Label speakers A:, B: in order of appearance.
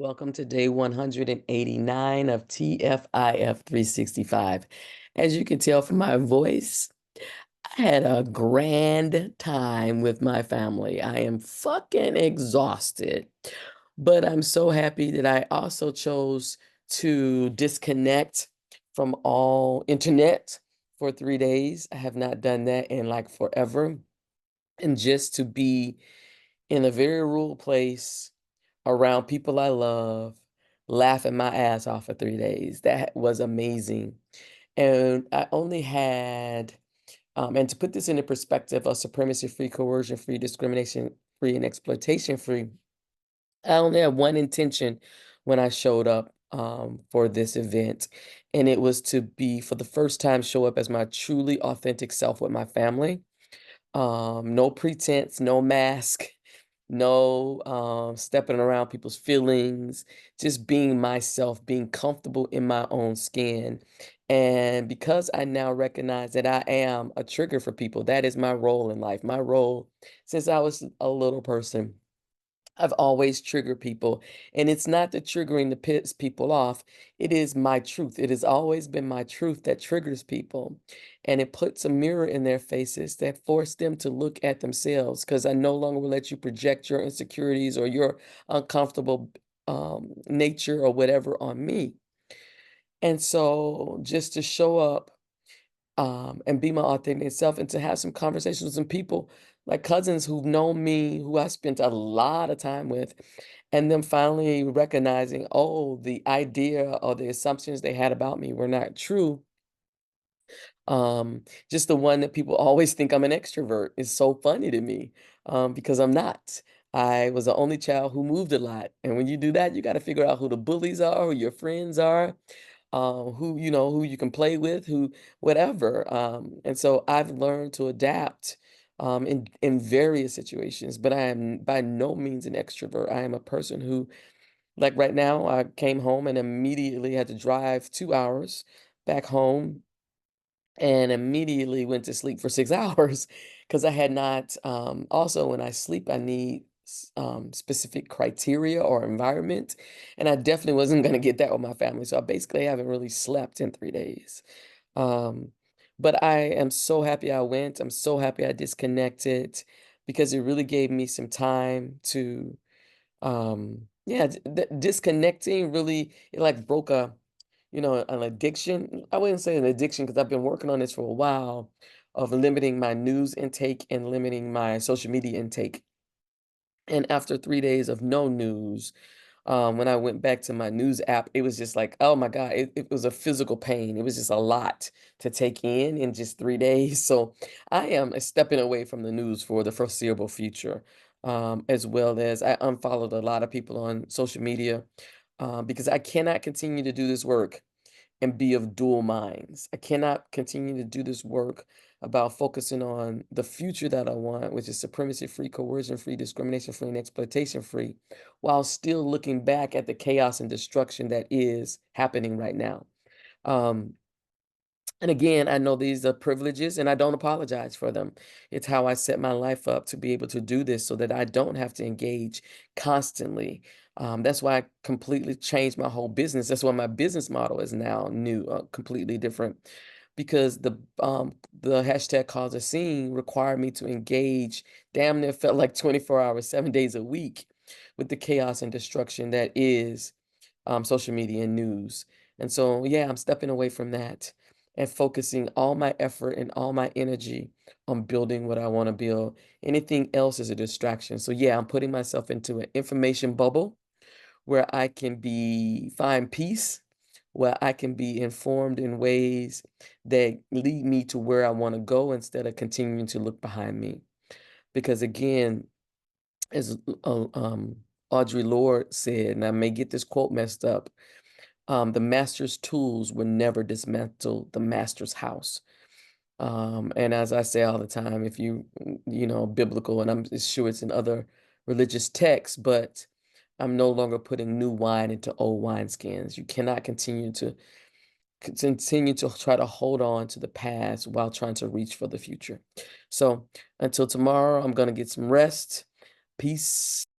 A: Welcome to day 189 of TFIF 365. As you can tell from my voice, I had a grand time with my family. I am fucking exhausted, but I'm so happy that I also chose to disconnect from all internet for 3 days. I have not done that in like forever. And just to be in a very rural place around people I love, laughing my ass off for 3 days. That was amazing. And I only had, and to put this into perspective of supremacy-free, coercion-free, discrimination-free, and exploitation-free, I only had one intention when I showed up for this event, and it was to be, for the first time, show up as my truly authentic self with my family. No pretense, no mask, no stepping around people's feelings, just being myself, being comfortable in my own skin. And because I now recognize that I am a trigger for people, that is my role in life. My role since I was a little person, I've always triggered people, and it's not the triggering to piss people off. It is my truth. It has always been my truth that triggers people, and it puts a mirror in their faces that force them to look at themselves. Because I no longer will let you project your insecurities or your uncomfortable nature or whatever on me. And so, just to show up and be my authentic self and to have some conversations with some people like cousins who've known me, who I spent a lot of time with, and them finally recognizing, oh, the idea or the assumptions they had about me were not true. Just the one that people always think I'm an extrovert is so funny to me because I'm not. I was the only child who moved a lot. And when you do that, you got to figure out who the bullies are, who your friends are, who who you can play with, who whatever. And so I've learned to adapt in various situations, but I am by no means an extrovert. I am a person who, like right now, I came home and immediately had to drive 2 hours back home and immediately went to sleep for 6 hours because I had not. Also, when I sleep, I need specific criteria or environment, and I definitely wasn't going to get that with my family. So I basically haven't really slept in 3 days. Um, but I am so happy I went. I'm so happy I disconnected because it really gave me some time to, yeah, disconnecting really, it like broke an addiction. I wouldn't say an addiction because I've been working on this for a while of limiting my news intake and limiting my social media intake. And after 3 days of no news, when I went back to my news app, it was just like, oh my God, it was a physical pain. It was just a lot to take in just 3 days. So I am stepping away from the news for the foreseeable future, as well as I unfollowed a lot of people on social media because I cannot continue to do this work and be of dual minds. I cannot continue to do this work about focusing on the future that I want, which is supremacy free, coercion free, discrimination free, and exploitation free, while still looking back at the chaos and destruction that is happening right now. Um, and again, I know these are privileges and I don't apologize for them. It's how I set my life up to be able to do this so that I don't have to engage constantly. That's why I completely changed my whole business. That's why my business model is now new, completely different, because the hashtag cause a scene required me to engage damn near felt like 24 hours, 7 days a week with the chaos and destruction that is social media and news. And so, yeah, I'm stepping away from that and focusing all my effort and all my energy on building what I want to build. Anything else is a distraction. So, yeah, I'm putting myself into an information bubble where I can find peace, where I can be informed in ways that lead me to where I want to go instead of continuing to look behind me. Because again, as Audre Lorde said, and I may get this quote messed up, the master's tools will never dismantle the master's house. And as I say all the time, if biblical, and I'm sure it's in other religious texts, but I'm no longer putting new wine into old wineskins. You cannot continue to try to hold on to the past while trying to reach for the future. So until tomorrow, I'm gonna get some rest. Peace.